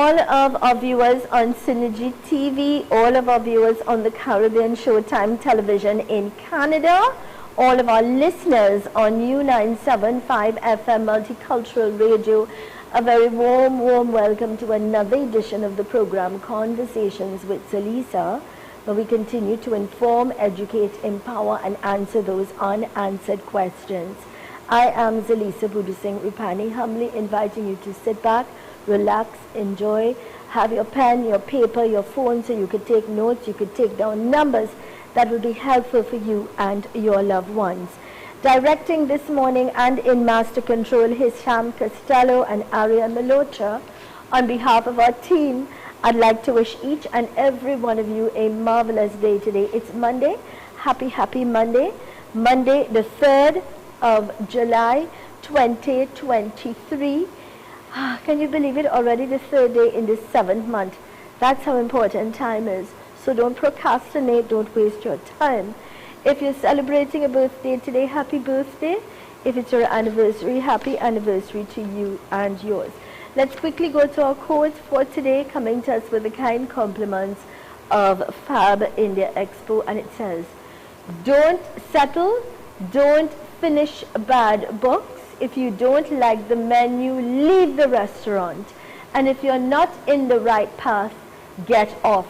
all of our viewers on Synergy TV, all of our viewers on the Caribbean Showtime Television in Canada, all of our listeners on U975 FM Multicultural Radio, a very warm welcome to another edition of the program Conversations with Zelisa, where we continue to inform, educate, empower, and answer those unanswered questions. I am Zelisa Singh Rupani, humbly inviting you to sit back, relax, enjoy, have your pen, your paper, your phone so you could take notes, you could take down numbers that will be helpful for you and your loved ones. Directing this morning and in master control, Hisham Costello and Aria Melocha. On behalf of our team, I'd like to wish each and every one of you a marvelous day today. It's Monday. Happy Monday. Monday the 3rd of July 2023. Can you believe it? Already the 3rd day in the 7th month. That's how important time is. So don't procrastinate, don't waste your time. If you're celebrating a birthday today, happy birthday. If it's your anniversary, happy anniversary to you and yours. Let's quickly go to our quotes for today, coming to us with the kind compliments of Fab India Expo, and it says, don't settle, don't finish bad books. If you don't like the menu, leave the restaurant. And if you're not in the right path, get off.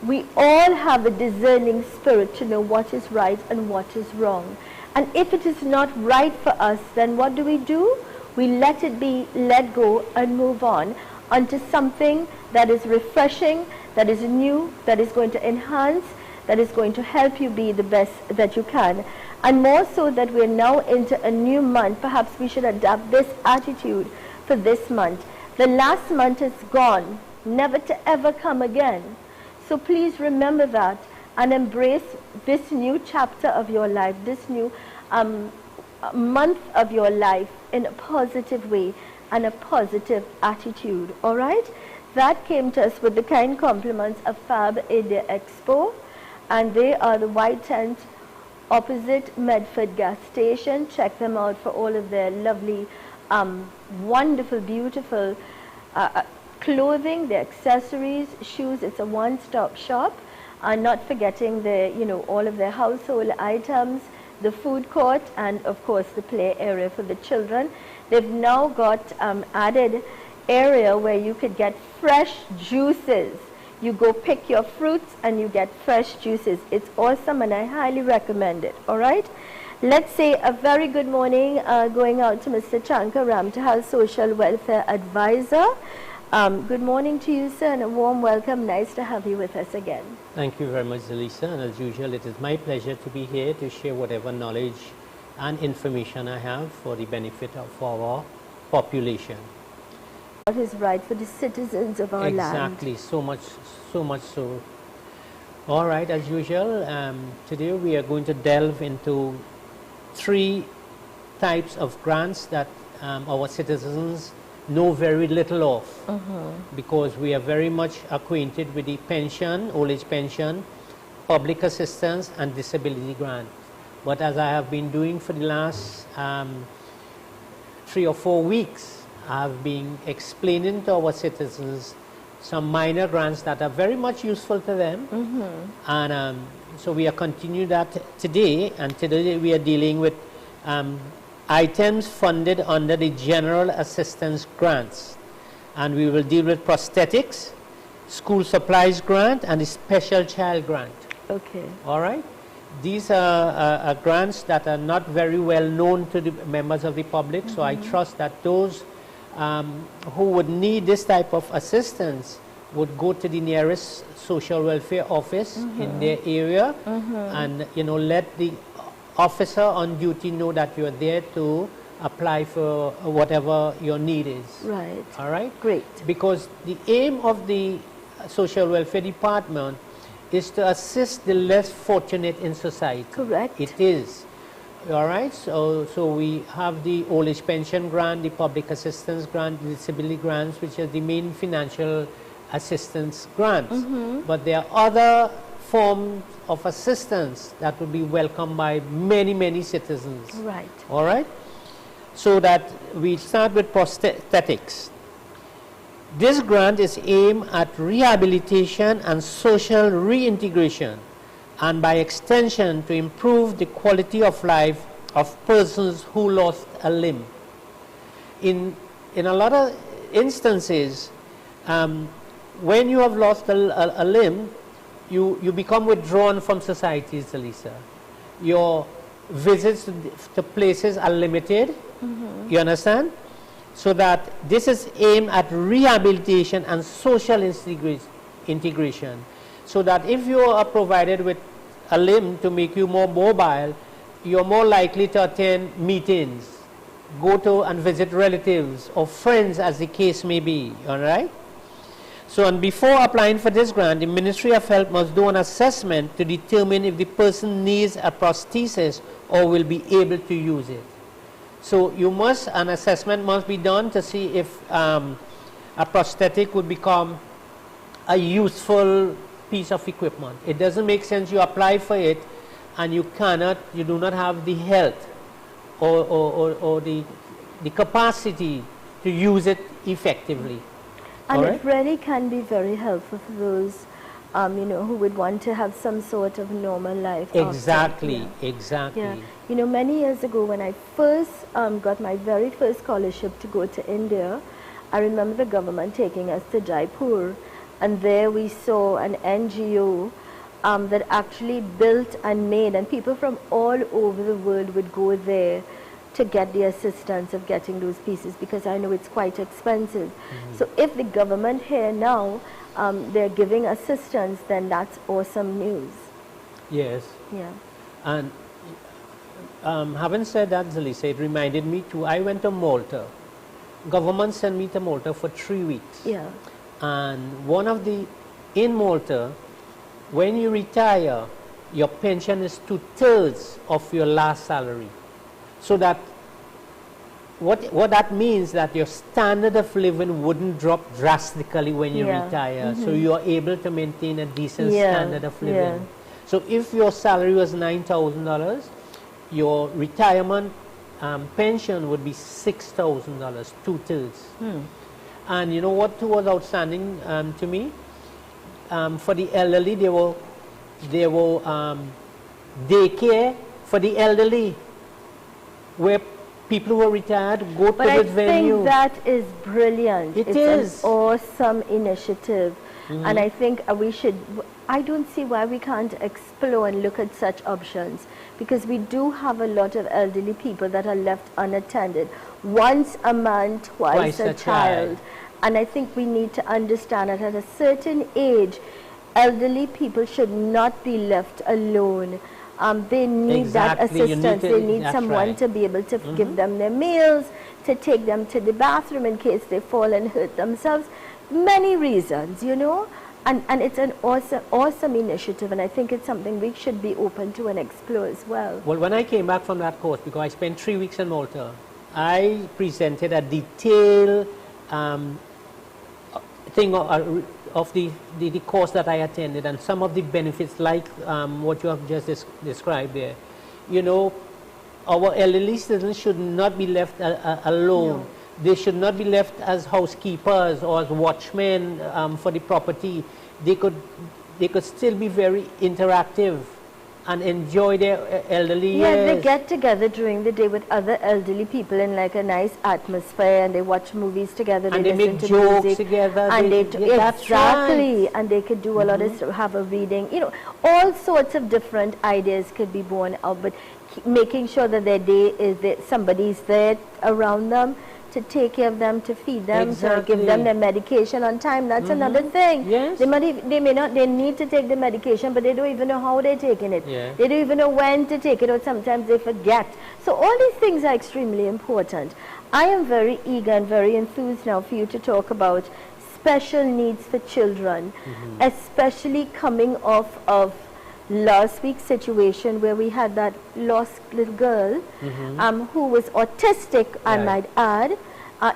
We all have a discerning spirit to know what is right and what is wrong. And if it is not right for us, then what do? We let it be, let go, and move on onto something that is refreshing, that is new, that is going to enhance, that is going to help you be the best that you can. And more so that we're now into a new month, perhaps we should adapt this attitude for this month. The last month is gone, never to ever come again. So please remember that and embrace this new chapter of your life, this new month of your life in a positive way and a positive attitude, all right? That came to us with the kind compliments of Fab India Expo, and they are the white tent opposite Medford gas station. Check them out for all of their lovely, wonderful, beautiful clothing, their accessories, shoes. It's a one-stop shop. And not forgetting the, all of their household items, the food court, and of course the play area for the children. They've now got added area where you could get fresh juices. You go pick your fruits and you get fresh juices. It's awesome and I highly recommend it, all right? Let's say a very good morning going out to Mr. Chanka Ramtahal, Social Welfare Advisor. Good morning to you, sir, and a warm welcome. Nice to have you with us again. Thank you very much, Zelisa, and as usual, it is my pleasure to be here to share whatever knowledge and information I have for the benefit of our population. What is right for the citizens of our land. Exactly, so much so. All right, as usual, today we are going to delve into 3 types of grants that our citizens know very little of, because we are very much acquainted with the pension, old age pension, public assistance, and disability grant. But as I have been doing for the last 3 or 4 weeks, I've been explaining to our citizens some minor grants that are very much useful to them. And so we are continuing that today, and today we are dealing with items funded under the General Assistance Grants. And we will deal with prosthetics, school supplies grant, and the Special Child Grant. Okay. All right? These are grants that are not very well known to the members of the public, so I trust that those who would need this type of assistance would go to the nearest social welfare office in their area and let the officer on duty know that you're there to apply for whatever your need is. Right. All right? Great. Because the aim of the social welfare department is to assist the less fortunate in society. Correct. It is. All right, so we have the old age pension grant, the public assistance grant, the disability grants, which are the main financial assistance grants. But there are other forms of assistance that will be welcomed by many citizens. Right. All right, so that we start with prosthetics. This grant is aimed at rehabilitation and social reintegration, and by extension to improve the quality of life of persons who lost a limb. In a lot of instances, when you have lost a limb, you become withdrawn from society, Zelisa. Your visits to places are limited, you understand? So that this is aimed at rehabilitation and social integration. So that if you are provided with a limb to make you more mobile, you're more likely to attend meetings, go to and visit relatives or friends as the case may be, all right? So, and before applying for this grant, the Ministry of Health must do an assessment to determine if the person needs a prosthesis or will be able to use it. So an assessment must be done to see if a prosthetic would become a useful piece of equipment. It doesn't make sense you apply for it and you do not have the health or the capacity to use it effectively. And it really can be very helpful for those who would want to have some sort of normal life. Exactly, exactly. Yeah. You know, many years ago when I first got my very first scholarship to go to India, I remember the government taking us to Jaipur, and there we saw an NGO that actually built and made, and people from all over the world would go there to get the assistance of getting those pieces, because I know it's quite expensive. So if the government here now, they're giving assistance, then that's awesome news. Yes. Yeah. And having said that, Zelisa, it reminded me too, I went to Malta. Government sent me to Malta for 3 weeks. Yeah. And in Malta, when you retire, your pension is 2/3 of your last salary. So that what that means that your standard of living wouldn't drop drastically when you retire. So you are able to maintain a decent standard of living. So if your salary was $9,000, your retirement pension would be $6,000, 2/3. And you know what was outstanding to me? For the elderly, there were daycare for the elderly, where people who are retired go to this venue. But I think that is brilliant. It's an awesome initiative. And I think I don't see why we can't explore and look at such options, because we do have a lot of elderly people that are left unattended. Once a man, twice a child. And I think we need to understand that at a certain age, elderly people should not be left alone. They need that assistance. They need someone to be able to give them their meals, to take them to the bathroom in case they fall and hurt themselves. Many reasons, you know. And it's an awesome initiative, and I think it's something we should be open to and explore as well. Well, when I came back from that course, because I spent 3 weeks in Malta, I presented a detailed thing of the course that I attended, and some of the benefits, like what you have just described there. You know, our elderly citizens should not be left alone. No. They should not be left as housekeepers or as watchmen for the property. They could still be very interactive and enjoy their elderly years. Yeah, they get together during the day with other elderly people in like a nice atmosphere, and they watch movies together, and they make to jokes music, together. And exactly, and they could do a lot of have a reading. You know, all sorts of different ideas could be born out, but making sure that their day is that somebody's there around them to take care of them, to feed them, to give them their medication on time. That's another thing. Yes. They need to take the medication, but they don't even know how they're taking it. Yeah. They don't even know when to take it, or sometimes they forget. So all these things are extremely important. I am very eager and very enthused now for you to talk about special needs for children, especially coming off of last week's situation where we had that lost little girl who was autistic, I might add,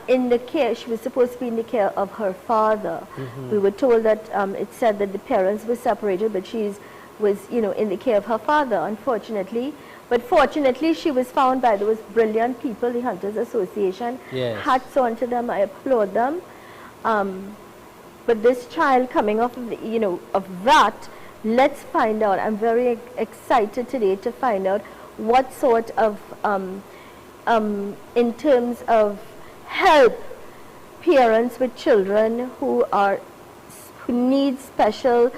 in the care. She was supposed to be in the care of her father. We were told that it said that the parents were separated, but she was, you know, in the care of her father, unfortunately. But fortunately, she was found by those brilliant people, the Hunters Association. Yes. Hats on to them. I applaud them. But this child coming off of, of that, let's find out. I'm very excited today to find out what sort of, in terms of help, parents with children who need special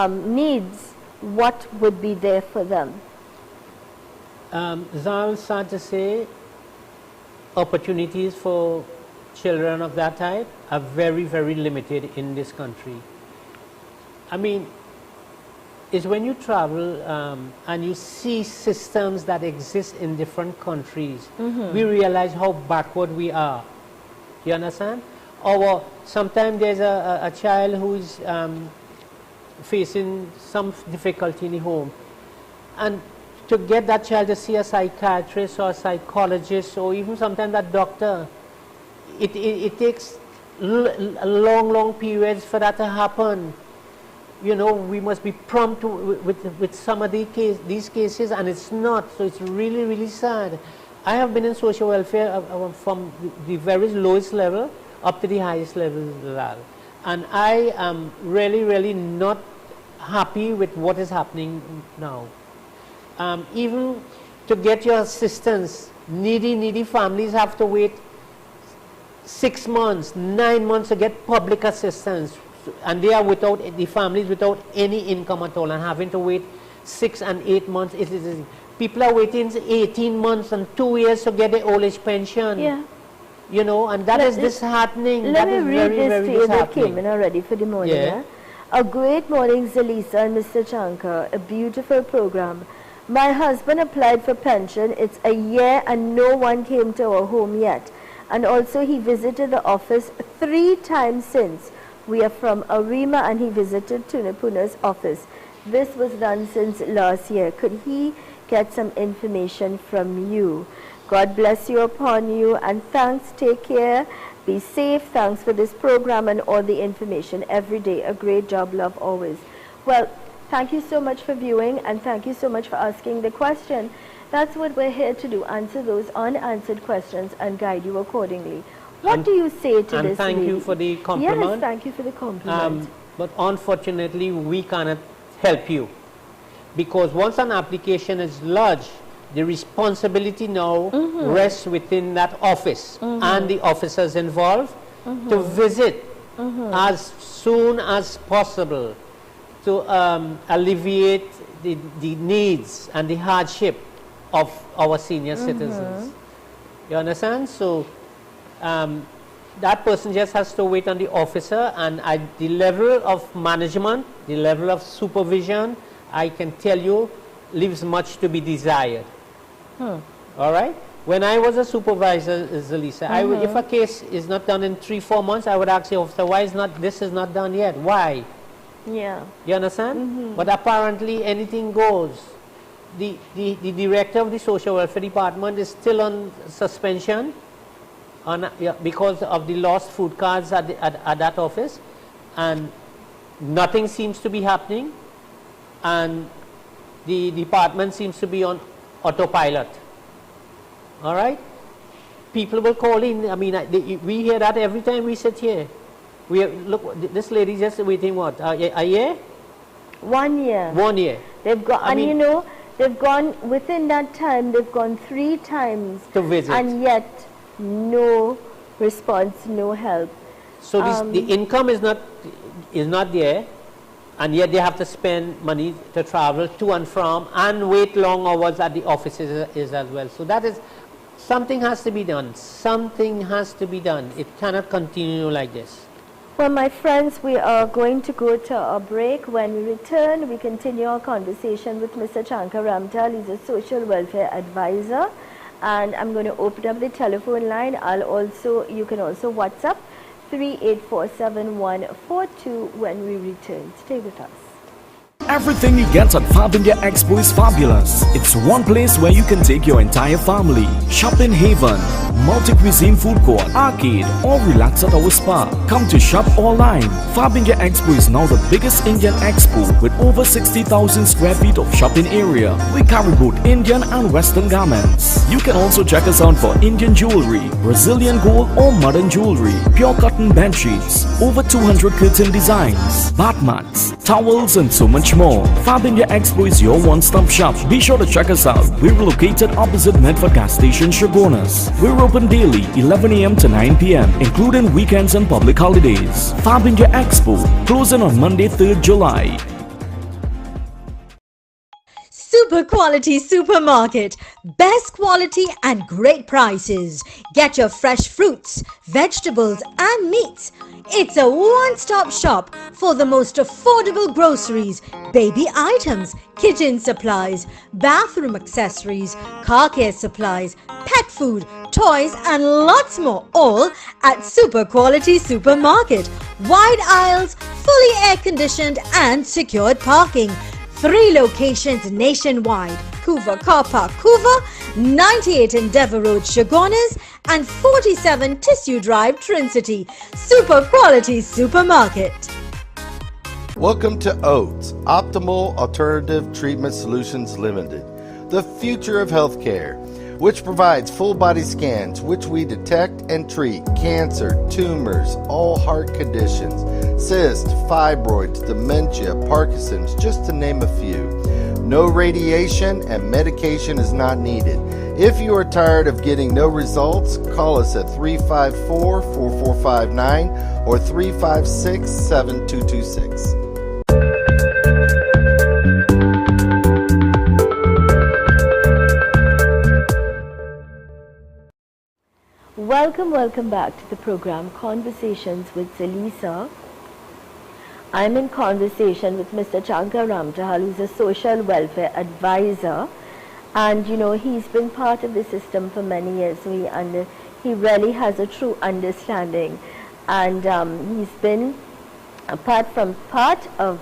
needs, what would be there for them? Zal, sad to say, opportunities for children of that type are very, very limited in this country. I mean, it's when you travel and you see systems that exist in different countries, we realize how backward we are. You understand? Or sometimes there's a child who is facing some difficulty in the home, and to get that child to see a psychiatrist or a psychologist or even sometimes a doctor, it takes long periods for that to happen. You know, we must be prompt with some of these cases, and it's not. So it's really, really sad. I have been in social welfare from the very lowest level up to the highest level, and I am really, really not happy with what is happening now. Even to get your assistance, needy families have to wait 6 months, 9 months to get public assistance, and they are the families without any income at all and having to wait 6 and 8 months. People are waiting 18 months and 2 years to get the old age pension. Yeah. You know, and that is disheartening. Let me read this to you that came in already for the morning. Yeah. A great morning, Zelisa and Mr. Chankar. A beautiful program. My husband applied for pension. It's a year and no one came to our home yet. And also he visited the office 3 times since. We are from Arima and he visited Tunapuna's office. This was done since last year. Could he get some information from you? God bless you upon you, and thanks. Take care. Be safe. Thanks for this program and all the information every day. A great job. Love always. Well, thank you so much for viewing, and thank you so much for asking the question. That's what we're here to do, answer those unanswered questions and guide you accordingly. What do you say to this? And thank you for the compliment. Yes, thank you for the compliment. But unfortunately, we cannot help you, because once an application is lodged, the responsibility now rests within that office and the officers involved to visit as soon as possible to alleviate the needs and the hardship of our senior citizens. You understand? So that person just has to wait on the officer, and at the level of management, the level of supervision, I can tell you, leaves much to be desired. All right? When I was a supervisor, Zelisa, if a case is not done in 3-4 months, I would ask the officer, why this is not done yet? Why? Yeah. You understand? But apparently anything goes. The director of the social welfare department is still on suspension because of the lost food cards at that office, and nothing seems to be happening, and the department seems to be on autopilot. All right? People will call in. I mean, we hear that every time we sit here. Look, this lady just waiting what? A year? 1 year. 1 year. They've got, you know, they've gone within that time. They've gone 3 times to visit, and yet no response, no help. So the income is not there, and yet they have to spend money to travel to and from and wait long hours at the offices as well. So that is, something has to be done. Something has to be done. It cannot continue like this. Well, my friends, we are going to go to a break. When we return, we continue our conversation with Mr. Chankar Ramtal. He's a social welfare advisor. And I'm going to open up the telephone line. You can also WhatsApp 38474142 when we return. Stay with us. Everything you get at Fab India Expo is fabulous. It's one place where you can take your entire family. Shopping haven, multi-cuisine food court, arcade, or relax at our spa. Come to shop online. Fab India Expo is now the biggest Indian expo with over 60,000 square feet of shopping area. We carry both Indian and Western garments. You can also check us out for Indian jewelry, Brazilian gold or modern jewelry, pure cotton bed sheets, over 200 curtain designs, bath mats, towels and so much more. Fab India Expo is your one-stop shop. Be sure to check us out. We're located opposite Medford gas station, Shogunas. We're open daily 11 a.m. to 9 p.m. including weekends and public holidays. Fab India Expo closing on Monday 3rd July. Super quality supermarket. Best quality and great prices. Get your fresh fruits, vegetables and meats. It's a one-stop shop for the most affordable groceries, baby items, kitchen supplies, bathroom accessories, car care supplies, pet food, toys and lots more, all at Super Quality Supermarket. Wide aisles, fully air-conditioned and secured parking. 3 locations nationwide: Couva Car Park, Couva, 98 Endeavour Road, Shogunas, and 47 Tissue Drive, Trinity. Super Quality Supermarket. Welcome to OATS, Optimal Alternative Treatment Solutions Limited, the future of healthcare, which provides full body scans which we detect and treat cancer, tumors, all heart conditions, cysts, fibroids, dementia, Parkinson's, just to name a few. No radiation and medication is not needed. If you are tired of getting no results, call us at 354-4459 or 356-7226. Welcome back to the program Conversations with Zelisa. I'm in conversation with Mr. Chankar Ramtahal, who's a social welfare advisor, and you know he's been part of the system for many years, so he really has a true understanding, and he's been part of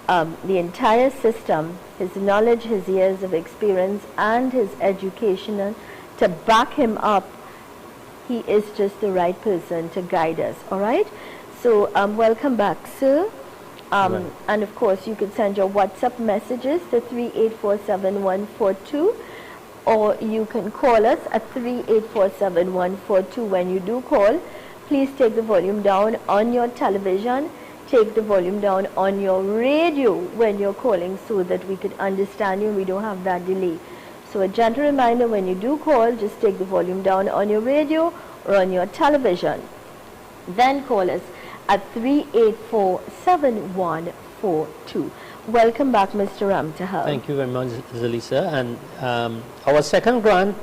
the entire system. His knowledge, his years of experience and his education to back him up. He is just the right person to guide us. All right. So welcome back, sir. And of course, you can send your WhatsApp messages to 3847142, or you can call us at 3847142. When you do call, please take the volume down on your television. Take the volume down on your radio when you're calling, so that we could understand you. We don't have that delay. So a gentle reminder, when you do call, just take the volume down on your radio or on your television. Then call us at 3847142. Welcome back, Mr. Ramtahal. Thank you very much, Zelisa. And our second grant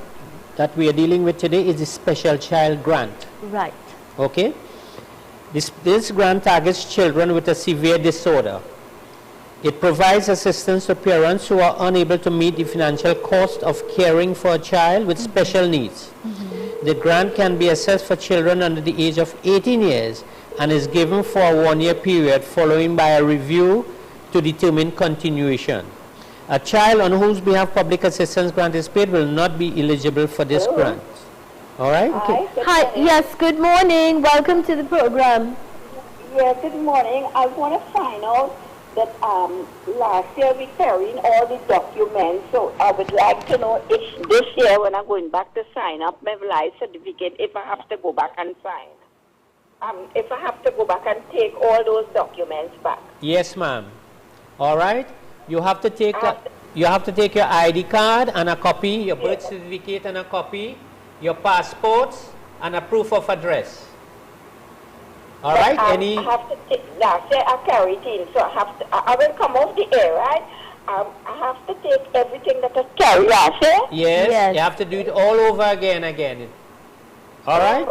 that we are dealing with today is the Special Child Grant. Right. Okay. This grant targets children with a severe disorder. It provides assistance to parents who are unable to meet the financial cost of caring for a child with special needs. The grant can be assessed for children under the age of 18 years and is given for a 1-year period, following by a review to determine continuation. A child on whose behalf public assistance grant is paid will not be eligible for this grant. All right? Okay. Hi. Yes, good morning. Welcome to the program. Yeah, good morning. I want to find out that last year we carried all the documents, so I would like to know if this year when I'm going back to sign up my life certificate, if I have to go back and sign. If I have to go back and take all those documents back. Yes, ma'am. All right. You have to take your ID card and a copy, your birth certificate and a copy, your passports and a proof of address. All right. I have to take, last year I carried in, so I will come off the air, right? I have to take everything that I carried last year. Yes, you have to do it all over again. All right.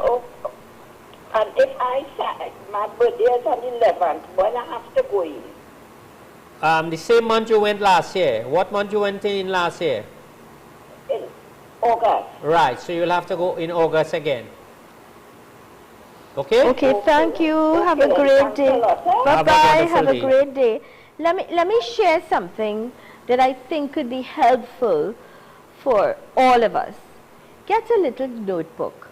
And if I sign, my birthday is on the 11th, when I have to go in? The same month you went last year. What month you went in last year? In August. Right. So you'll have to go in August again. Okay? Okay, thank you. Have a great day. Bye-bye. Have a great day. Let me share something that I think could be helpful for all of us. Get a little notebook.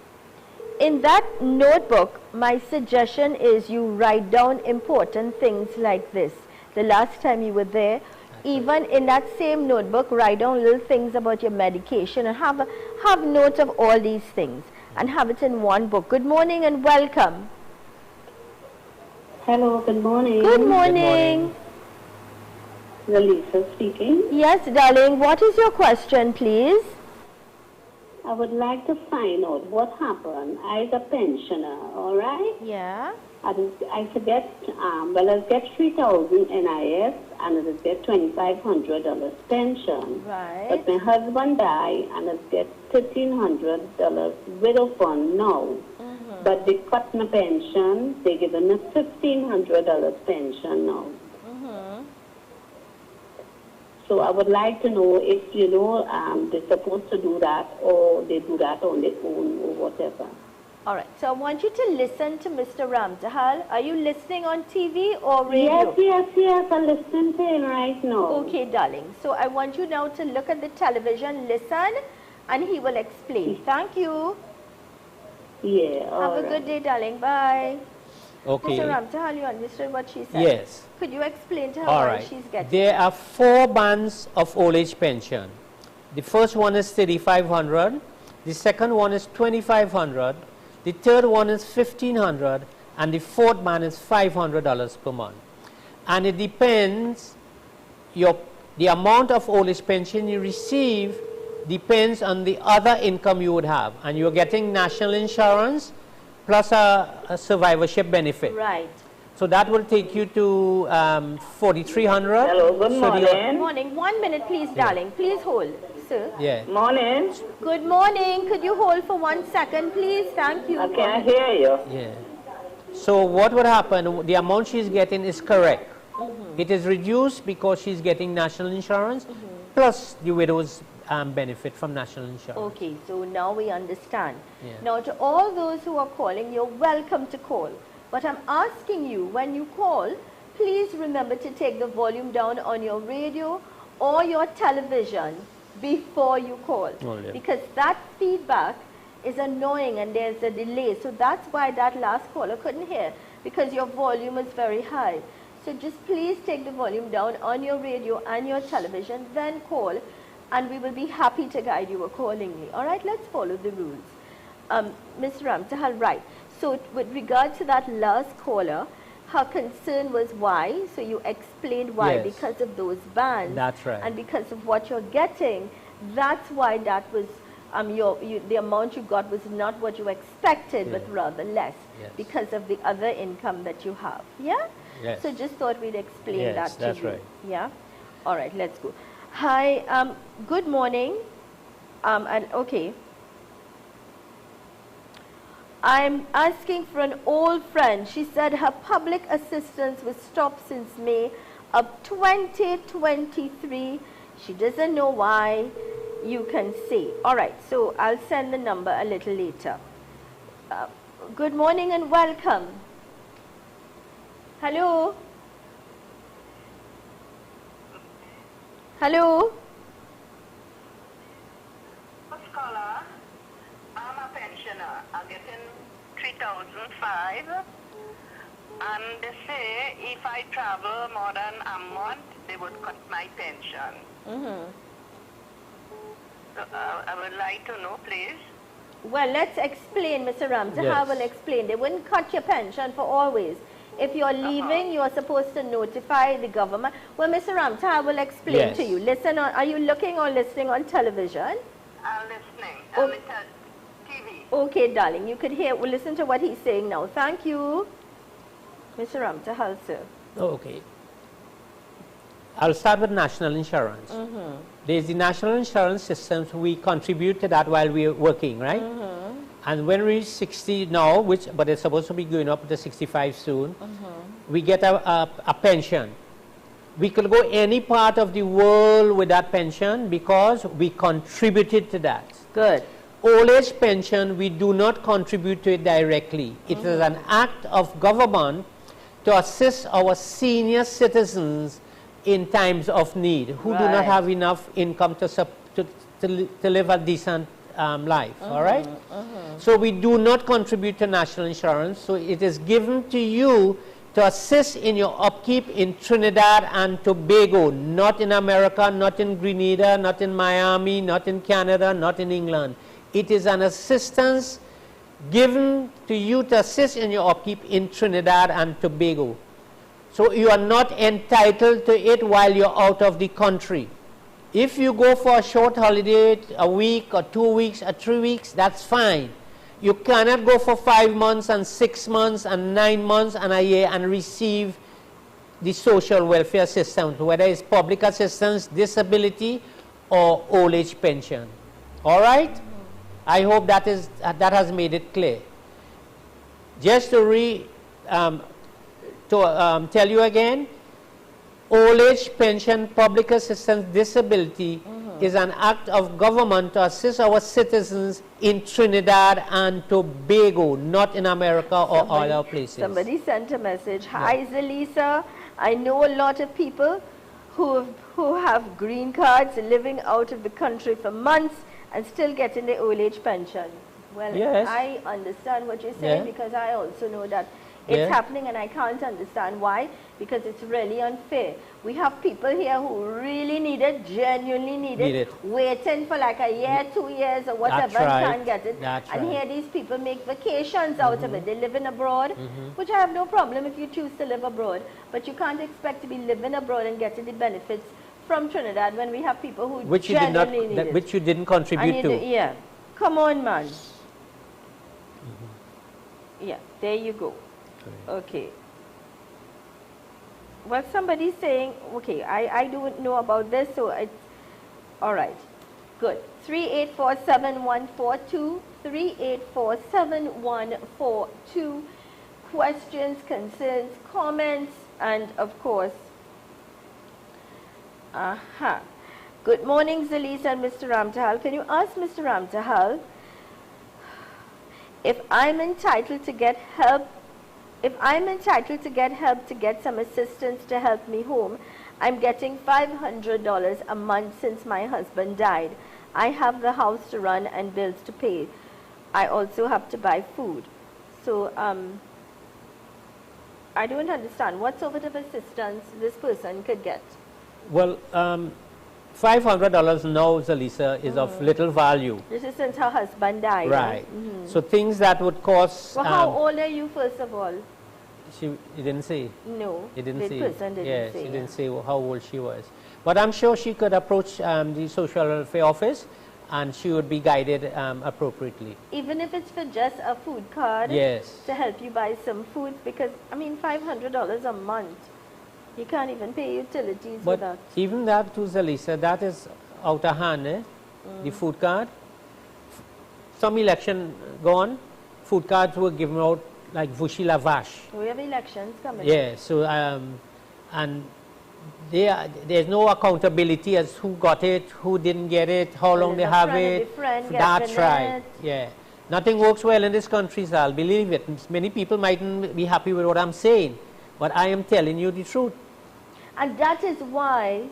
In that notebook, my suggestion is you write down important things like this. The last time you were there, even in that same notebook, write down little things about your medication and have note of all these things and have it in one book. Good morning and welcome. Hello, good morning. Good morning. Zelisa speaking. Yes, darling. What is your question, please? I would like to find out what happened. I'm a pensioner, all right? Yeah. I forget, I get 3,000 NIS and I get $2,500 pension. Right. But my husband died and I get $1,500 widow fund now. But they cut my pension. They give me $1,500 pension now. So I would like to know if, they're supposed to do that or they do that on their own or whatever. All right. So I want you to listen to Mr. Ramtahal. Are you listening on TV or radio? Yes. I'm listening to him right now. Okay, darling. So I want you now to look at the television, listen, and he will explain. Thank you. Yeah, Have a good day, darling. Bye. Okay. Mr. Ramtahal, you understood what she said? Yes. Could you explain to her All why right. she's getting There are 4 bands of old age pension. The first one is $3,500. The second one is $2,500. The third one is $1,500. And the fourth band is $500 per month. And it depends, the amount of old age pension you receive depends on the other income you would have. And you're getting national insurance plus a survivorship benefit. Right. So that will take you to 4,300. Hello, good morning. Good morning. 1 minute, please, darling. Please hold, sir. Yeah. Morning. Good morning. Could you hold for 1 second, please? Thank you. I can't hear you. Yeah. So what would happen, the amount she's getting is correct. It is reduced because she's getting national insurance plus the widow's benefit from national insurance. Okay, so now we understand. Yeah. Now to all those who are calling, you're welcome to call. But I'm asking you, when you call, please remember to take the volume down on your radio or your television before you call. Oh, yeah. Because that feedback is annoying and there's a delay. So that's why that last caller couldn't hear, because your volume is very high. So just please take the volume down on your radio and your television, then call, and we will be happy to guide you accordingly. All right, let's follow the rules. Ms. Ramtahal, right. So with regard to that last caller, her concern was why. So you explained why, Yes. because of those bands. That's right. And because of what you're getting, that's why that was, the amount you got was not what you expected, but rather less, Yes. because of the other income that you have. Yeah? Yes. So just thought we'd explain Yes, that to that's you. right. Yeah? All right, let's go. Hi, good morning. Okay. I'm asking for an old friend. She said her public assistance was stopped since May of 2023. She doesn't know why. You can see. All right, so I'll send the number a little later. Good morning and welcome. Hello? Hello? Scholar, I'm a pensioner. I'm getting 3,005, and they say if I travel more than a month, they would cut my pension. So I would like to know, please. Well, let's explain, Mr. Ramtahal. Yes. Will explain. They wouldn't cut your pension for always. If you're leaving, you are supposed to notify the government. Well, Mr. Ramtahal will explain Yes. to you. Listen on. Are you looking or listening on television? I'm listening. Oh. I'm at TV. Okay, darling. You could hear. Well, listen to what he's saying now. Thank you, Mr. Ramtahal, sir. Oh, okay. I'll start with national insurance. There's the national insurance systems. We contribute to that while we're working, right? And when we reach 60 now, but it's supposed to be going up to 65 soon, we get a pension. We could go any part of the world with that pension because we contributed to that. Good. Old age pension, we do not contribute to it directly. It is an act of government to assist our senior citizens in times of need, who do not have enough income to live a decent life, all right? So we do not contribute to national insurance, so it is given to you to assist in your upkeep in Trinidad and Tobago, not in America, not in Grenada, not in Miami, not in Canada, not in England. It is an assistance given to you to assist in your upkeep in Trinidad and Tobago. So you are not entitled to it while you're out of the country. If you go for a short holiday, a week or 2 weeks or 3 weeks, that's fine. You cannot go for 5 months and 6 months and 9 months and a year and receive the social welfare system, whether it's public assistance, disability, or old age pension. All right? I hope that has made it clear. Just to tell you again, old age pension, public assistance, disability is an act of government to assist our citizens in Trinidad and Tobago, not in America or other places. Somebody sent a message. Hi, Zelisa. I know a lot of people who have green cards living out of the country for months and still getting the old age pension. Well, yes. I understand what you're saying because I also know that it's happening, and I can't understand why, because it's really unfair. We have people here who really need it, genuinely need it, waiting for like a year, 2 years or whatever, and can't get it. And here these people make vacations out of it. They live in abroad, which I have no problem if you choose to live abroad, but you can't expect to be living abroad and getting the benefits from Trinidad when we have people who genuinely need it. Which you didn't contribute to. Yeah. Come on, man. Yeah, there you go. Okay. Well, somebody's saying, okay, I don't know about this, so it's all right. Good. 3847142, 3847142. Questions, concerns, comments, and of course, Good morning, Zelisa and Mr. Ramtahal. Can you ask Mr. Ramtahal if I'm entitled to get help? If I'm entitled to get help to get some assistance to help me home, I'm getting $500 a month since my husband died. I have the house to run and bills to pay. I also have to buy food. So I don't understand what sort of assistance this person could get. Well, $500 now, Zelisa, is of little value. This is since her husband died. Right. So things that would cost... Well, how old are you, first of all? He didn't say. No, he didn't the say. person didn't yes, say. He didn't say how old she was. But I'm sure she could approach the social welfare office and she would be guided appropriately. Even if it's for just a food card? Yes. To help you buy some food? Because, I mean, $500 a month. You can't even pay utilities but with that. Even that too, Zelisa, that is out of hand, the food card. Some election gone, food cards were given out like Vushi Lavash. We have elections coming. Yeah, so, and there's no accountability as who got it, who didn't get it, how long they have it. That's right, yeah. Nothing works well in this country, Sal, believe it. Many people mightn't be happy with what I'm saying, but I am telling you the truth. And that is why,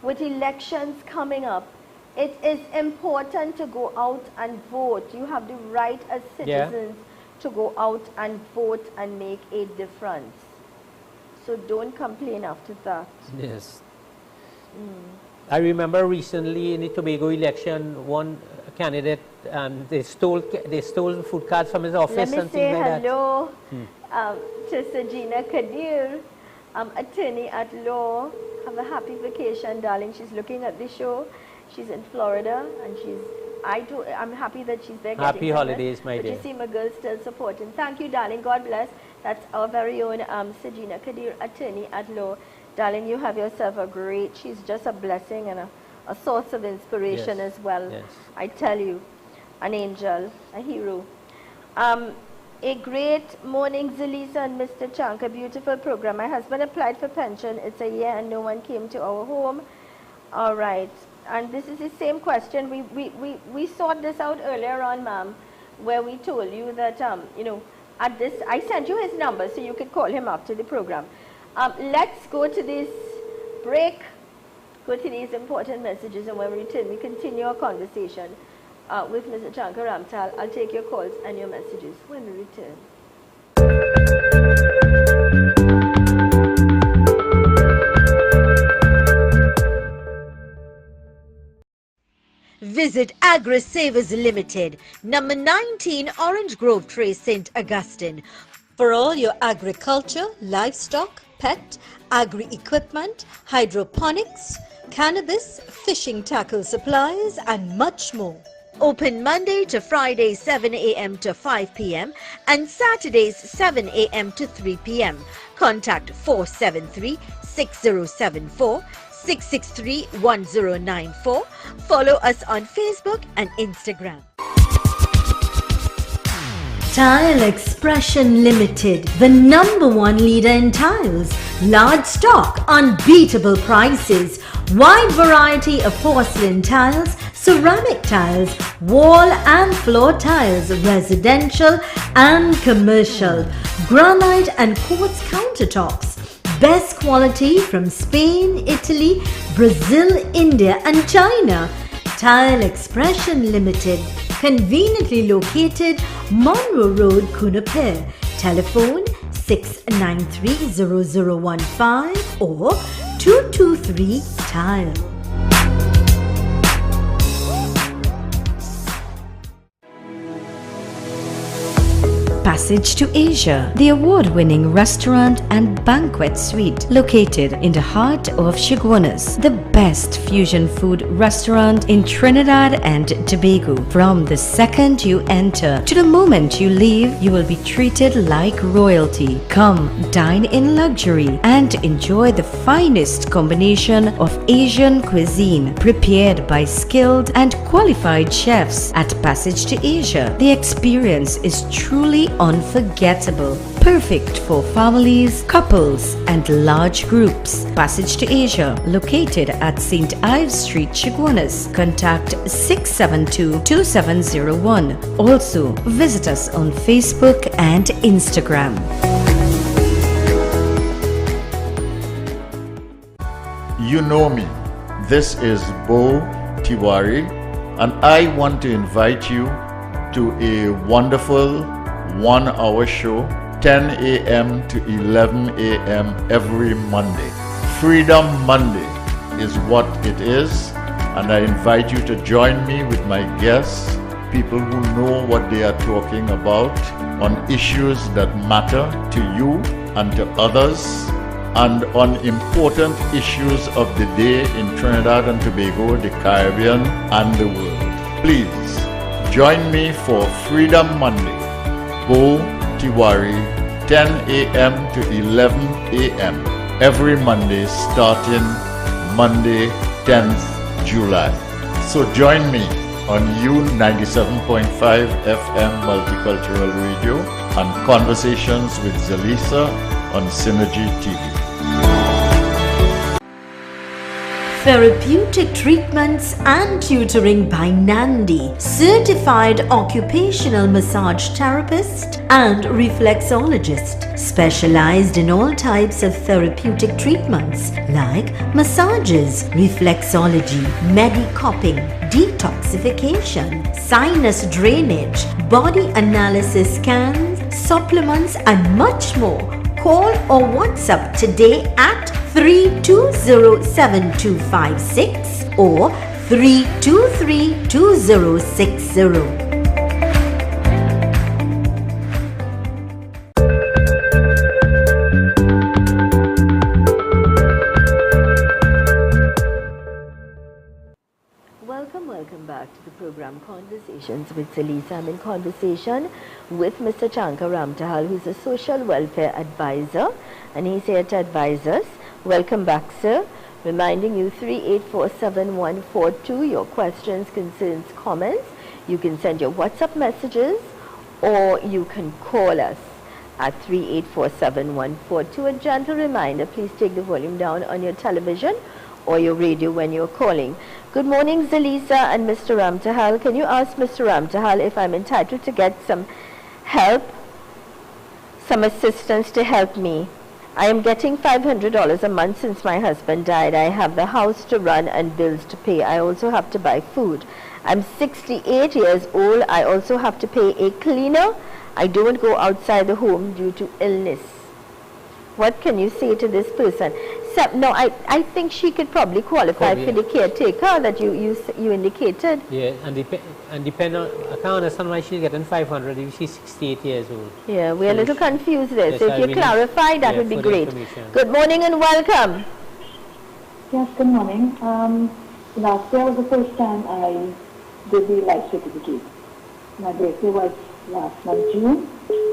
with elections coming up, it is important to go out and vote. You have the right as citizens to go out and vote and make a difference. So don't complain after that. Yes. I remember recently in the Tobago election, one candidate, they stole food cards from his office and things like that. Let me say hello to Sajina Kadir, attorney at law. Have a happy vacation, darling. She's looking at the show. She's in Florida, and I'm happy that she's there. Happy holidays, my dear. But you see my girl still supporting. Thank you, darling. God bless. That's our very own Sajina Kadir, attorney at law. Darling, you have yourself a great, she's just a blessing and a source of inspiration as well. Yes. I tell you, an angel, a hero. A great morning, Zelisa and Mr. Chank, a beautiful program. My husband applied for pension. It's a year and no one came to our home. All right. And this is the same question. We sorted this out earlier on, ma'am, where we told you that, you know, at this, I sent you his number so you could call him after the program. Let's go to this break, go to these important messages, and when we return, we continue our conversation with Mr. Chanka Ramtal. I'll take your calls and your messages when we return. Visit Agri Savers Limited, number 19 Orange Grove Trace, St. Augustine, for all your agriculture, livestock, pet, agri-equipment, hydroponics, cannabis, fishing tackle supplies, and much more. Open Monday to Friday 7 a.m. to 5 p.m. and Saturdays 7 a.m. to 3 p.m. Contact 473-6074, 663-1094. Follow us on Facebook and Instagram. Tile Expression Limited, the #1 leader in tiles. Large stock, unbeatable prices, wide variety of porcelain tiles, ceramic tiles, wall and floor tiles, residential and commercial, granite and quartz countertops. Best quality from Spain, Italy, Brazil, India and China. Tile Expression Limited, conveniently located Monroe Road, Kunapir. Telephone 693-0015 or 223 Tile. Passage to Asia, the award-winning restaurant and banquet suite located in the heart of Chaguanas, the best fusion food restaurant in Trinidad and Tobago. From the second you enter to the moment you leave, you will be treated like royalty. Come dine in luxury and enjoy the finest combination of Asian cuisine prepared by skilled and qualified chefs at Passage to Asia. The experience is truly unforgettable, perfect for families, couples, and large groups. Passage to Asia, located at St. Ives Street, Chaguanas. Contact 672-2701. Also, visit us on Facebook and Instagram. You know me. This is Bo Tiwari, and I want to invite you to a wonderful 1-hour show, 10 a.m. to 11 a.m. every Monday. Freedom Monday is what it is, and I invite you to join me with my guests, people who know what they are talking about on issues that matter to you and to others, and on important issues of the day in Trinidad and Tobago, the Caribbean, and the world. Please join me for Freedom Monday. Bo Tiwari, 10 a.m. to 11 a.m. every Monday starting Monday 10th July. So join me on U97.5 FM Multicultural Radio and Conversations with Zelisa on Synergy TV. Therapeutic treatments and tutoring by Nandi, certified occupational massage therapist and reflexologist, specialized in all types of therapeutic treatments like massages, reflexology, medicopping, detoxification, sinus drainage, body analysis scans, supplements and much more. Call or WhatsApp today at 320-7256 or 323-2060. Welcome back to the program Conversations with Zelisa. I'm in conversation with Mr. Chanka Ramtahal, who's a social welfare advisor, and he's here to advise us. Welcome back, sir. Reminding you 3847142, your questions, concerns, comments. You can send your WhatsApp messages or you can call us at 3847142. A gentle reminder, please take the volume down on your television or your radio when you're calling. Good morning, Zelisa and Mr. Ramtahal. Can you ask Mr. Ramtahal if I'm entitled to get some help, some assistance to help me I am getting $500 a month since my husband died. I have the house to run and bills to pay. I also have to buy food. I'm 68 years old. I also have to pay a cleaner. I don't go outside the home due to illness. What can you say to this person? No, I think she could probably qualify for the caretaker that you indicated. Yeah, and depend on, I can't understand why she's getting 500 if she's 68 years old. Yeah, we're a little confused there. Yes, So if you clarify, that would be great. Good morning and welcome. Yes, good morning. Last year was the first time I did the life certificate. My birthday was last month, June.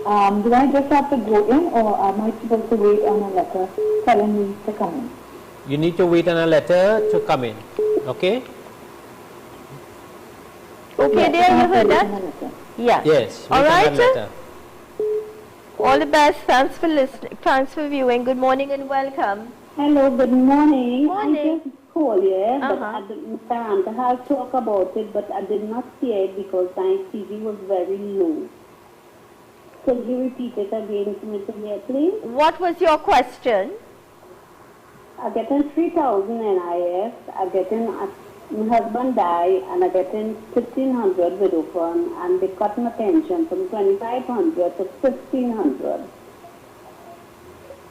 Do I just have to go in, or am I supposed to wait on a letter telling me to come in? You need to wait on a letter to come in, okay? Okay, Yes, dear, you heard that? Yeah. Yes, wait All on right. that letter. All the best. Thanks for listening. Thanks for viewing. Good morning and welcome. Hello, good morning. Morning. I just called you, but I didn't stand. I have talked about it, but I did not see it because my TV was very low. Could you repeat it again to me today, please? What was your question? I get in 3,000 NIS. I get in, my husband died, and I get in 1,500 widow fund, and they cut my pension from 2,500 to 1,500.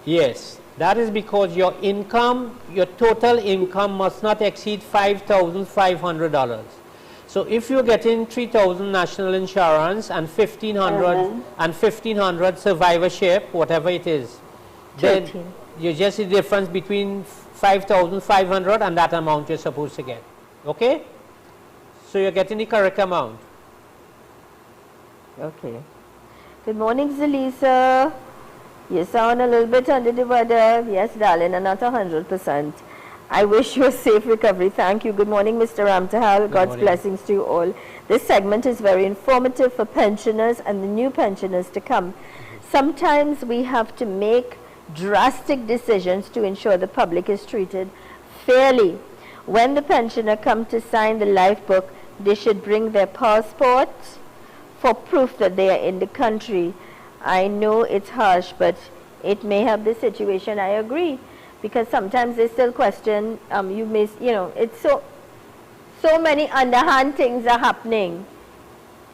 Yes, that is because your income, your total income must not exceed $5,500. So if you're getting 3,000 national insurance and 1,500 survivorship, whatever it is, then you just see the difference between 5,500 and that amount you're supposed to get. Okay? So you're getting the correct amount. Okay. Good morning, Zelisa. You sound a little bit under the weather. Yes, darling, and not 100%. I wish you a safe recovery. Thank you. Good morning, Mr. Ramtahal. God's blessings to you all. This segment is very informative for pensioners and the new pensioners to come. Sometimes we have to make drastic decisions to ensure the public is treated fairly. When the pensioner comes to sign the life book, they should bring their passport for proof that they are in the country. I know it's harsh, but it may help the situation. I agree. Because sometimes they still question, it's so many underhand things are happening.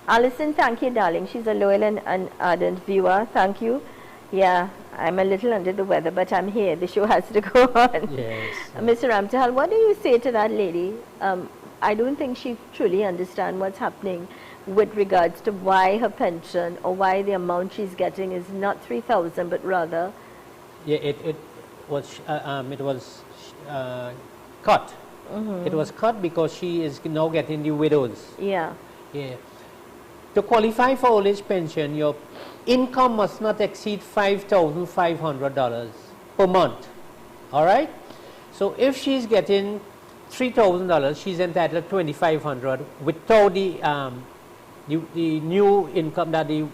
Alison, thank you, darling. She's a loyal and ardent viewer. Thank you. Yeah, I'm a little under the weather, but I'm here. The show has to go on. Yes. Mr. Ramtahal, what do you say to that lady? I don't think she truly understands what's happening with regards to why her pension or why the amount she's getting is not 3,000, but rather... Yeah, it was cut. It was cut because she is now getting the widows. Yeah. Yeah. To qualify for old age pension, your income must not exceed $5,500 per month. All right. So if she's getting $3,000, she's entitled to $2,500 without the new income that the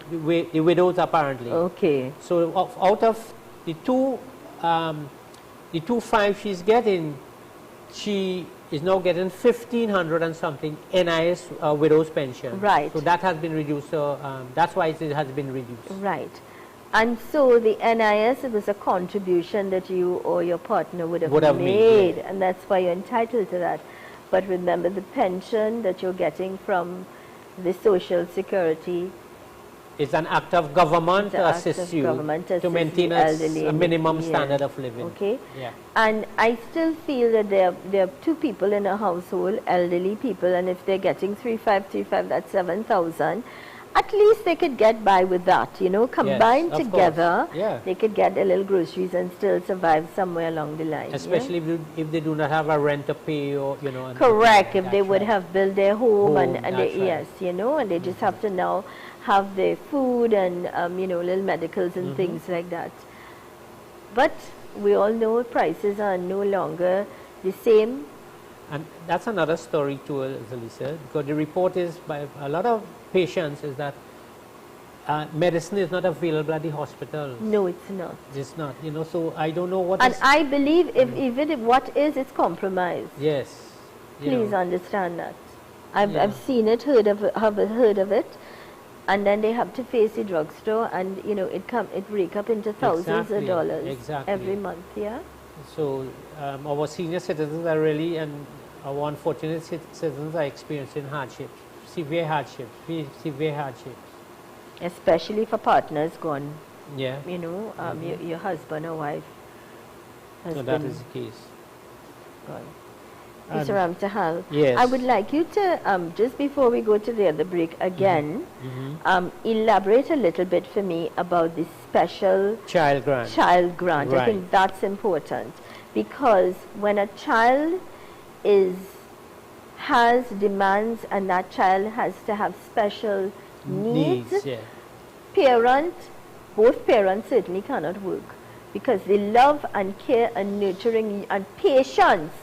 widows apparently. Okay. So out of the two 2,500 she's getting, she is now getting 1,500 and something NIS widow's pension. Right. So that has been reduced. So that's why it has been reduced. Right. And so the NIS, it was a contribution that you or your partner would have made, yeah. And that's why you're entitled to that. But remember, the pension that you're getting from the Social Security, it's an act of government to assist you to maintain a minimum standard of living. Okay. Yeah. And I still feel that there are two people in a household, elderly people, and if they're getting 3,535, that's 7,000. At least they could get by with that, combined yes, together. Yeah. They could get a little groceries and still survive somewhere along the line. Especially if they do not have a rent to pay or, Correct. If they would have built their home and they, right. yes, and they just have to now have their food and, little medicals and things like that. But we all know prices are no longer the same. And that's another story too, Zelisa, because the report is by a lot of patients is that medicine is not available at the hospitals. No, it's not. It's not, so I don't know what and I believe even if what is, it's compromised. Yes. Please understand that. I've seen it, heard of it. and then they have to face the drugstore, and you know, it rake up into thousands of dollars every month. Yeah. So our senior citizens are really, and our unfortunate citizens are experiencing hardship, severe hardship, severe hardship. Especially if a partner's gone. Yeah. You know, your husband or wife has So that is the case. gone. Mr. Ramtahal, yes. I would like you to, just before we go to the other break again, elaborate a little bit for me about the special child grant. Child grant. Right. I think that's important, because when a child has demands and that child has to have special needs, yeah. both parents certainly cannot work, because the love and care and nurturing and patience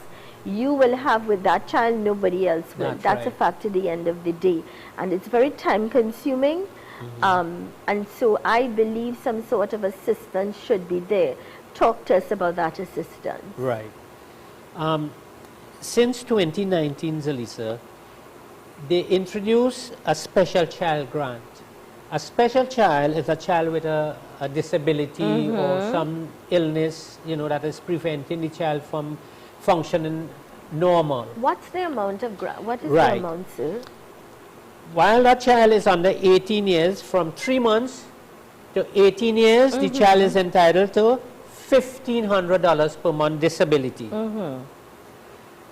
you will have with that child, nobody else will. That's a fact at the end of the day. And it's very time consuming. And so I believe some sort of assistance should be there. Talk to us about that assistance. Right. Since 2019, Zelisa, they introduced a special child grant. A special child is a child with a disability or some illness, you know, that is preventing the child from functioning normal. What's the amount of grant? What is the amount, sir? While that child is under 18 years, from 3 months to 18 years, the child is entitled to $1,500 per month disability.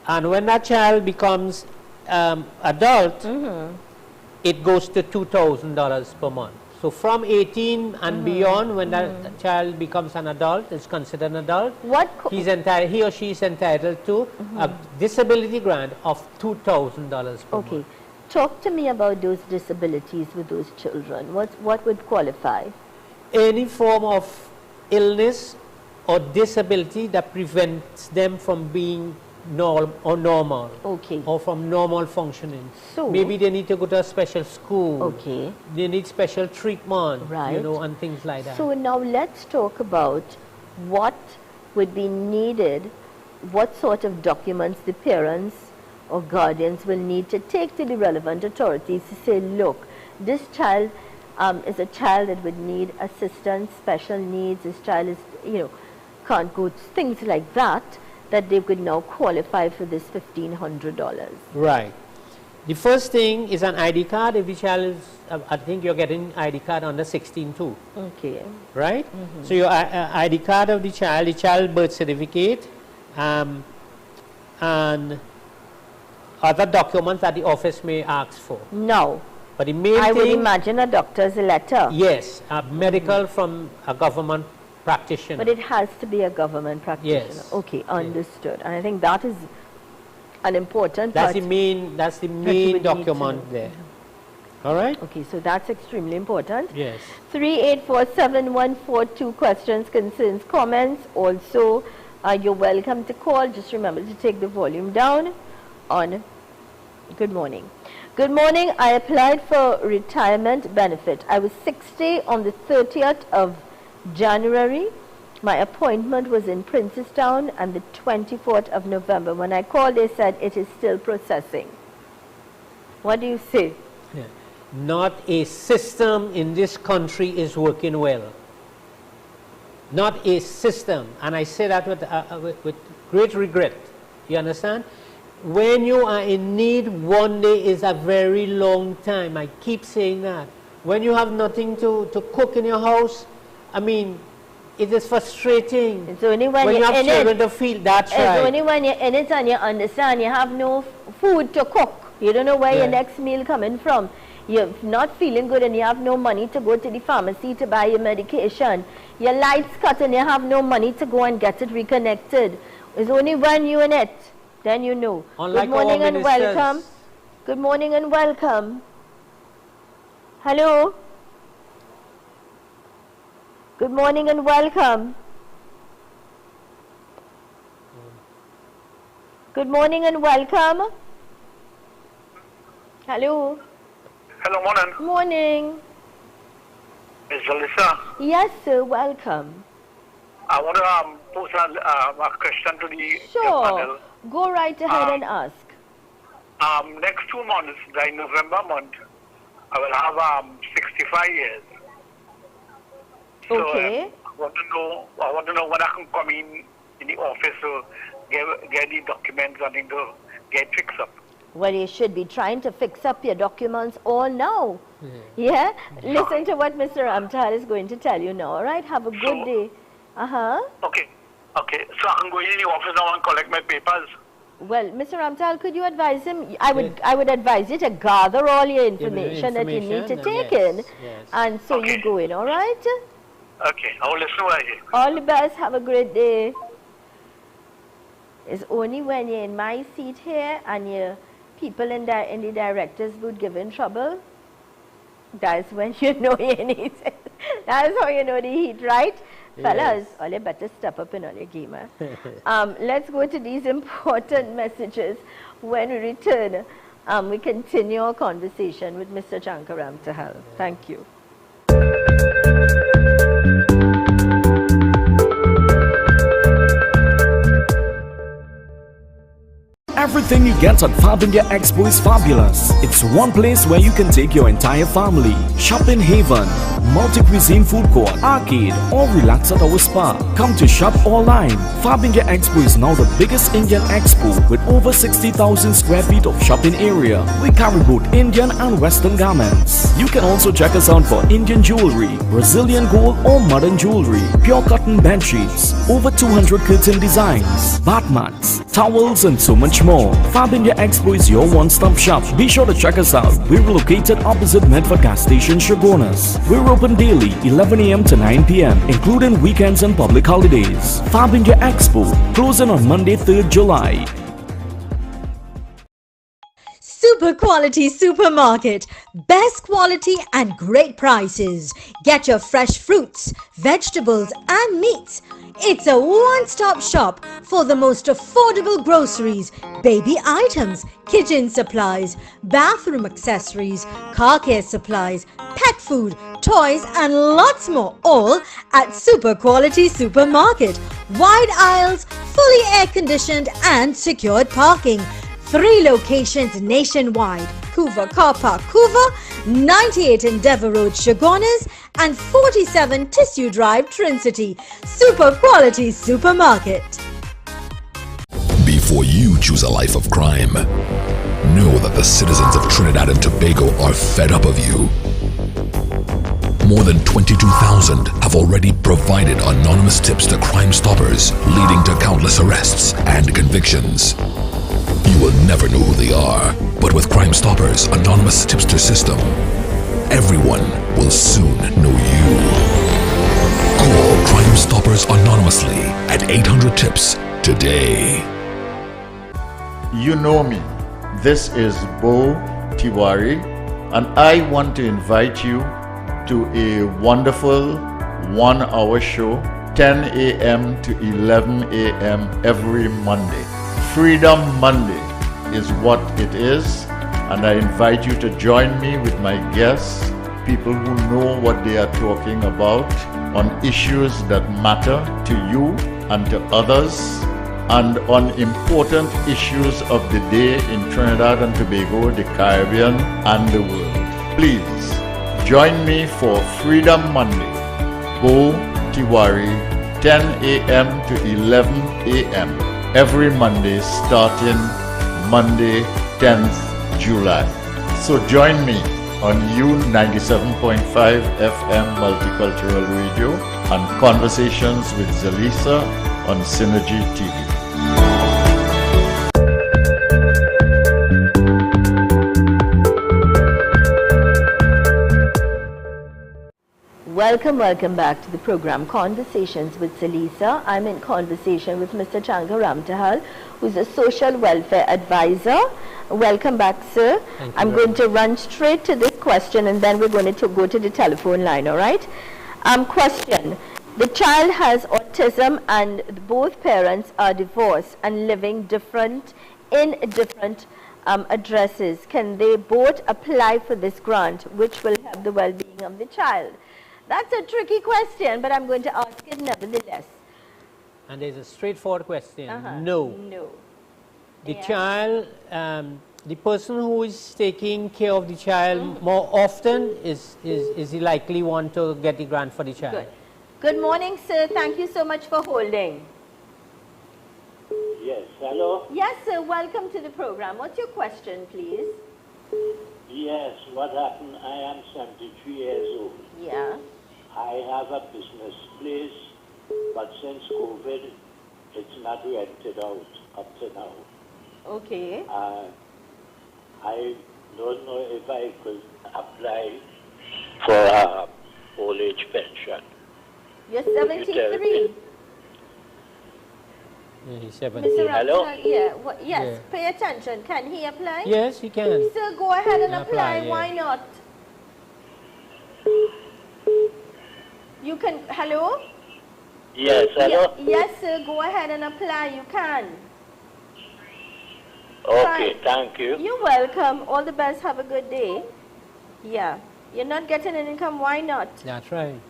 And when that child becomes adult, it goes to $2,000 per month. So from 18 and beyond, when that child becomes an adult, is considered an adult, he or she is entitled to a disability grant of $2,000 per month. Talk to me about those disabilities with those children. What would qualify? Any form of illness or disability that prevents them from being normal, or from normal functioning. So maybe they need to go to a special school. They need special treatment, right, you know, and things like that. So now let's talk about what would be needed, what sort of documents the parents or guardians will need to take to the relevant authorities to say, look, this child is a child that would need assistance, special needs, this child is, you know, can't go, things like that, that they could now qualify for this $1,500. Right. The first thing is an ID card. If the child is, I think you're getting ID card under 16 too. Right? So your ID card of the child birth certificate, and other documents that the office may ask for. No. But the main I would imagine a doctor's letter. Yes, a medical from a government practitioner. But it has to be a government practitioner. Yes. Okay, understood. And I think that is an important that's part. That's the main document there. All right? Okay, so that's extremely important. Yes. 3847142, questions, concerns, comments. Also, you're welcome to call. Just remember to take the volume down on Good Morning. Good morning. I applied for retirement benefit. I was 60 on the 30th of January. My appointment was in Princestown and the 24th of November. When I called, they said it is still processing. What do you say? Yeah. Not a system in this country is working well. Not a system. And I say that with great regret. You understand? When you are in need, one day is a very long time. I keep saying that. When you have nothing to cook in your house, I mean, it is frustrating. It's only when you you're have in children it. to feed. That's right. It's only when you're in it and you understand you have no food to cook. You don't know where your next meal coming from. You're not feeling good and you have no money to go to the pharmacy to buy your medication. Your lights cut and you have no money to go and get it reconnected. It's only when you're in it, then you know. Unlike good morning and welcome. Good morning and welcome. Hello. Good morning and welcome. Good morning and welcome. Hello. Hello, morning. Morning. It's Zelisa. Yes, sir. Welcome. I want to pose a question to the panel. Go right ahead and ask. Next 2 months, the November month, I will have 65 years. So, Okay. I want to know when I can come in the office to get the documents and to get fixed up. Well, you should be trying to fix up your documents all now. Yeah? Listen to what Mr. Ramtal is going to tell you now, all right? Have a good day. Uh-huh. Okay. Okay. So I can go in the office now and collect my papers. Well, Mr. Ramtal, could you advise him? I would advise you to gather all your information that you need to take in. Yes. And so you go in, all right? Okay. I will listen to what I hear. All the best. Have a great day. It's only when you're in my seat here and you're people in the director's booth giving trouble, that's when you know you need it. That's how you know the heat, right? Yes. Fellas, all you better step up in all your game. Let's go to these important messages. When we return, we continue our conversation with Mr. Chankaram Tahal. Thank you. Everything you get at Fab India Expo is fabulous. It's one place where you can take your entire family. Shop in Haven, multi-cuisine food court, arcade, or relax at our spa. Come to shop online. Fab India Expo is now the biggest Indian expo with over 60,000 square feet of shopping area. We carry both Indian and Western garments. You can also check us out for Indian jewelry, Brazilian gold or modern jewelry, pure cotton bed sheets, over 200 curtain designs, bath mats, towels and so much more. Fab India Expo is your one-stop shop. Be sure to check us out. We're located opposite Medford Gas Station, Shogunas. We're open daily 11 a.m. to 9 p.m. including weekends and public holidays. Fab India Expo, closing on Monday 3rd July. Super quality supermarket. Best quality and great prices. Get your fresh fruits, vegetables and meats. It's a one-stop shop for the most affordable groceries, baby items, kitchen supplies, bathroom accessories, car care supplies, pet food, toys and lots more, all at Super Quality Supermarket. Wide aisles, fully air-conditioned and secured parking. 3 locations nationwide: Couva Car Park, Couva, 98 Endeavour Road, Shogunas, and 47 Tissue Drive, Trincity. Super Quality Supermarket. Before you choose a life of crime, know that the citizens of Trinidad and Tobago are fed up of you. More than 22,000 have already provided anonymous tips to Crime Stoppers, leading to countless arrests and convictions. You will never know who they are, but with Crime Stoppers' anonymous tipster system, everyone will soon know you. Call Crime Stoppers anonymously at 800 TIPS today. You know me. This is Bo Tiwari, and I want to invite you to a wonderful 1-hour show, 10 a.m. to 11 a.m. every Monday. Freedom Monday is what it is, and I invite you to join me with my guests, people who know what they are talking about on issues that matter to you and to others, and on important issues of the day in Trinidad and Tobago, the Caribbean, and the world. Please join me for Freedom Monday. Bo Tiwari, 10 a.m. to 11 a.m. every Monday starting Monday 10th July. So join me on U97.5 FM Multicultural Radio and Conversations with Zelisa on Synergy TV. Welcome back to the program Conversations with Zelisa. I'm in conversation with Mr. Chankaram Tahal, who's a social welfare advisor. Welcome back, sir. I'm going to run straight to this question and then we're going to go to the telephone line, all right? Question. The child has autism and both parents are divorced and living in different addresses. Can they both apply for this grant, which will help the well-being of the child? That's a tricky question, but I'm going to ask it nevertheless. And there's a straightforward question. No. No. The child the person who is taking care of the child more often is the likely one to get the grant for the child. Good. Good morning, sir. Thank you so much for holding. Yes, hello? Yes, sir. Welcome to the program. What's your question, please? Yes, what happened? I am 73 years old. Yeah. I have a business place, but since COVID, it's not rented out up to now. Okay. I don't know if I could apply for a old age pension. You're Could you tell 73. me? Yeah, he's Mr. 70. Hello? Raphael, yeah. Yes, Yeah. pay attention. Can he apply? Yes, he can. Sir, go ahead and Apply, apply. yeah. Why not? You can, hello? Yes, hello? Yes, sir. Go ahead and apply. You can. Okay, Fine. thank you. You're welcome. All the best. Have a good day. Yeah. You're not getting an income. Why not? That's right.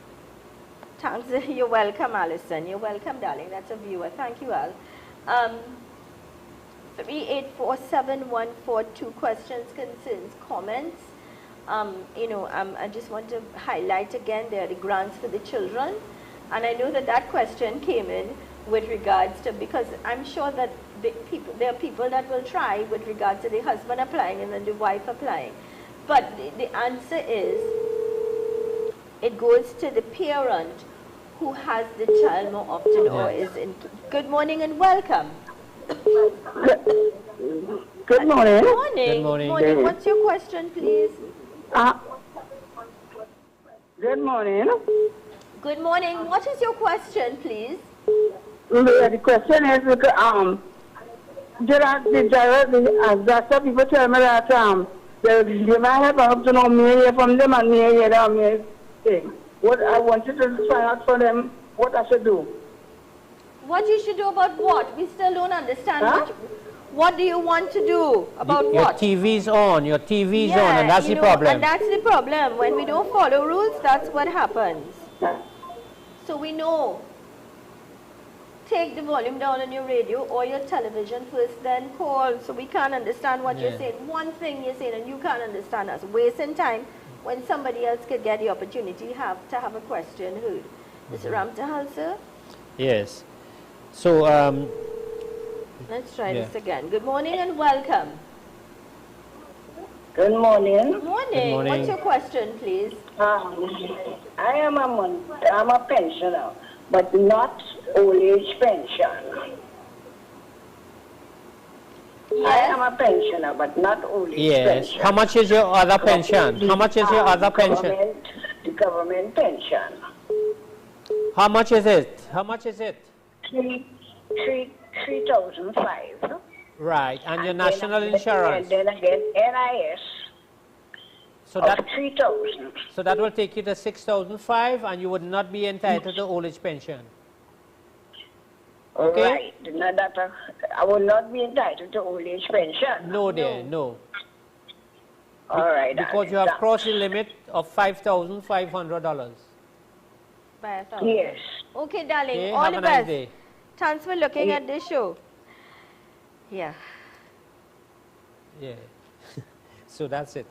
Thanks. You're welcome, Alison. You're welcome, darling. That's a viewer. Thank you, Al. 3847142 questions, concerns, comments. I just want to highlight again, there are the grants for the children. And I know that that question came in with regards to, because I'm sure that there are people that will try with regard to the husband applying and then the wife applying. But the answer is, it goes to the parent who has the child more often or is in. Good morning and welcome. Good morning. Morning. Good morning. What's your question, please? Good morning. Good morning. What is your question, please? The question is, that's what people tell me that they might have up to know me from them and me thing. What I wanted to find out for them, what I should do. What you should do about what? We still don't understand. Huh? What do you want to do about Your what? TV's on. Your TV's on, and that's the problem. And that's the problem. When we don't follow rules, that's what happens. So we know. Take the volume down on your radio or your television first, then call. So we can't understand what you're saying. One thing you're saying and you can't understand us. Wasting time when somebody else could get the opportunity to have a question heard. Mr. Ramtahal, sir? Yes. So, let's try this again. Good morning and welcome. Good morning. Good morning. What's your question, please? I'm a pensioner, but not old age pension. Yes. I am a pensioner, but not old age pension. How much is your other pension? How much is your other pension? The government pension. How much is it? How much is it? 3,005. Right. And your national insurance? And then again, NIS. So that 3,000. So that will take you to 6,005, and you would not be entitled to old age pension. Okay? Right. Now that I will not be entitled to old age pension. No, dear, no. All right. Because you have crossed the limit of $5,500. Yes. Okay, darling. Okay, all have the a nice best. day. Thanks for looking at this show. Yeah. Yeah. So that's it.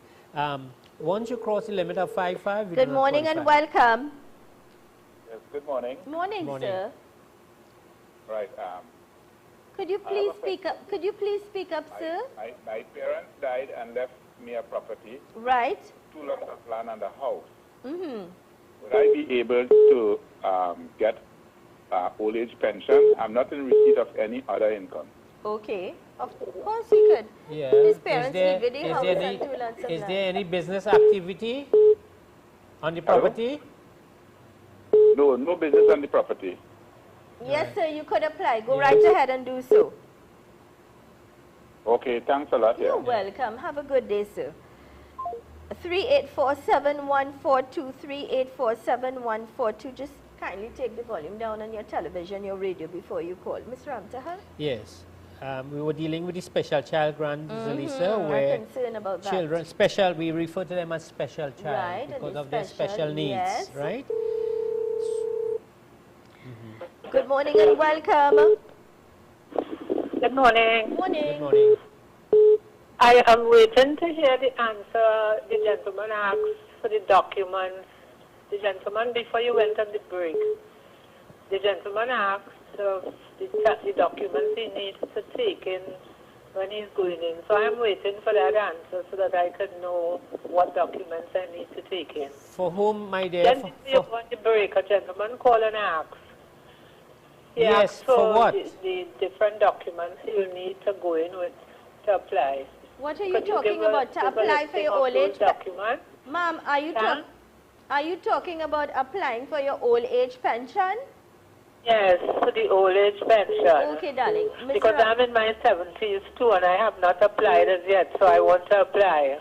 Once you cross the limit of 5,500, Good morning and welcome. Yes, good morning. Morning, sir. Right. Could you please speak up? Could you please speak up, sir? My parents died and left me a property. Right. 2 lots of land and a house. Mm-hmm. Would I be able to get old age pension? I'm not in receipt of any other income. Okay. Of course you could. Yeah. His parents leave with the is house there and 2 lots of is land. there any business activity on the property? No, no business on the property. Yes, sir, you could apply. Go right ahead and do so. Okay, thanks a lot. You're welcome. Have a good day, sir. 3847142, 3847142. Just kindly take the volume down on your television, your radio before you call. Mr. Ramtahal? Yes. We were dealing with the special child grant, Zelisa, I'm where concerned about that. children, special, we refer to them as special child Right, because and of their special needs, yes. right? Good morning and welcome. Good morning. Morning. Good morning. I am waiting to hear the answer. The gentleman asked for the documents. The gentleman, before you went on the break, the gentleman asked the documents he needs to take in when he's going in. So I'm waiting for that answer so that I can know what documents I need to take in. For whom, my dear? Then you want the break, a gentleman called and asked. He Yes, asked for what? The different documents he'll need to go in with to apply. What are you talking about? To apply for your old age document? Ma'am, are you talking about applying for your old age pension? Yes, for the old age pension. Okay, darling. Because I'm in my 70s too and I have not applied as yet, so I want to apply.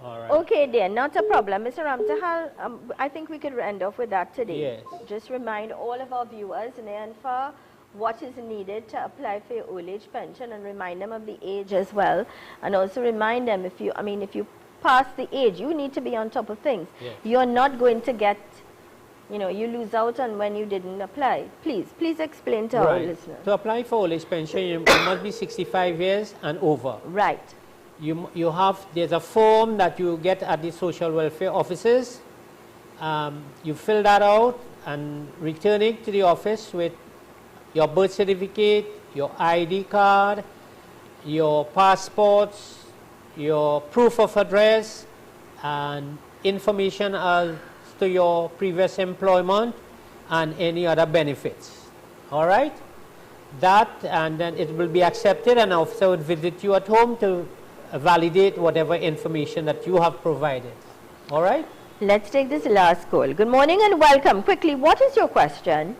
All right. Okay, dear, not a problem. Mr. Ramtahal, I think we could end off with that today. Yes. Just remind all of our viewers near and far what is needed to apply for your old age pension, and remind them of the age as well. And also remind them, if you pass the age, you need to be on top of things. Yes. You're not going to get, you lose out on when you didn't apply. Please explain to our listeners. To apply for old age pension, you must be 65 years and over. Right. There's a form that you get at the social welfare offices. You fill that out and return it to the office with your birth certificate, your ID card, your passports, your proof of address, and information as to your previous employment and any other benefits. All right? And then it will be accepted, and an officer would visit you at home to validate whatever information that you have provided. All right? Let's take this last call. Good morning and welcome. Quickly, what is your question?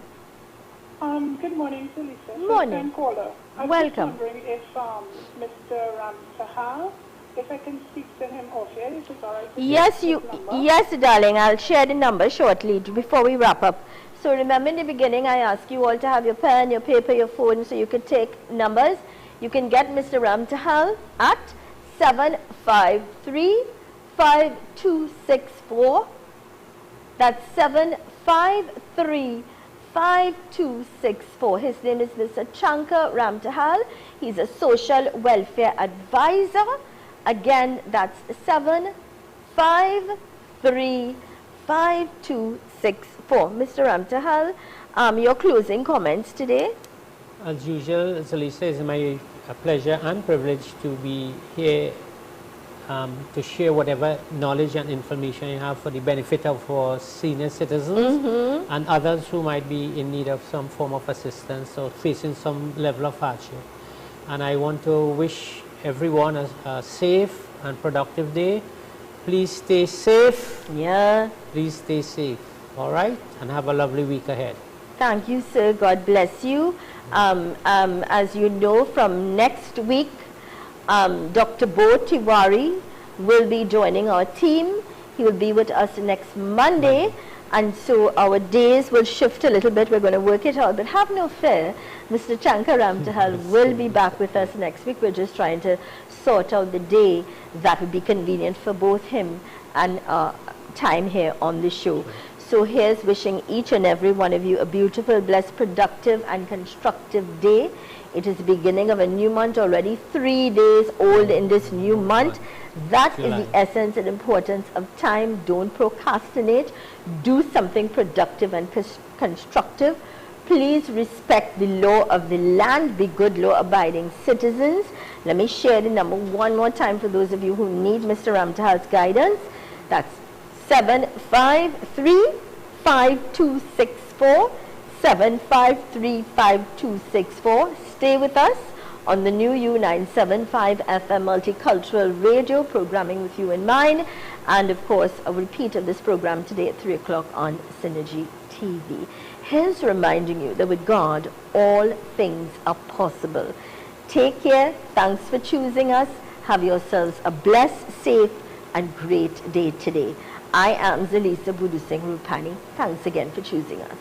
Good morning, Zelisa. Morning. Caller. I was Welcome. just wondering if Mr. Sahal, if I can speak to him off here, is it all right? Yes, darling. I'll share the number shortly before we wrap up. So remember in the beginning, I asked you all to have your pen, your paper, your phone, so you could take numbers. You can get Mr. Ramtahal at 753-5264. That's 753-5264. His name is Mr. Chankar Ramtahal. He's a social welfare advisor. Again, that's 753-5264. Mr. Ramtahal, your closing comments today? As usual, Zelisa, it's my pleasure and privilege to be here to share whatever knowledge and information you have for the benefit of our senior citizens and others who might be in need of some form of assistance or facing some level of hardship. And I want to wish everyone a safe and productive day. Please stay safe. Yeah. Please stay safe. All right? And have a lovely week ahead. Thank you, sir. God bless you. As you know, from next week, Dr. Bo Tiwari will be joining our team. He will be with us next Monday, and so our days will shift a little bit. We're going to work it out, but have no fear. Mr. Chankar Ramtahal will be back with us next week. We're just trying to sort out the day that would be convenient for both him and time here on the show. So here's wishing each and every one of you a beautiful, blessed, productive and constructive day. It is the beginning of a new month, already 3 days old in this new month. That is the essence and importance of time. Don't procrastinate. Do something productive and constructive. Please respect the law of the land. Be good law-abiding citizens. Let me share the number one more time for those of you who need Mr. Ramtahal's guidance. That's 753-5264. 753-5264. Stay with us on the new U975 FM Multicultural Radio, programming with you in mind. And of course, a repeat of this program today at 3 o'clock on Synergy TV. Here's reminding you that with God, all things are possible. Take care. Thanks for choosing us. Have yourselves a blessed, safe, and great day today. I am Zelisa Budusing Rupani. Thanks again for choosing us.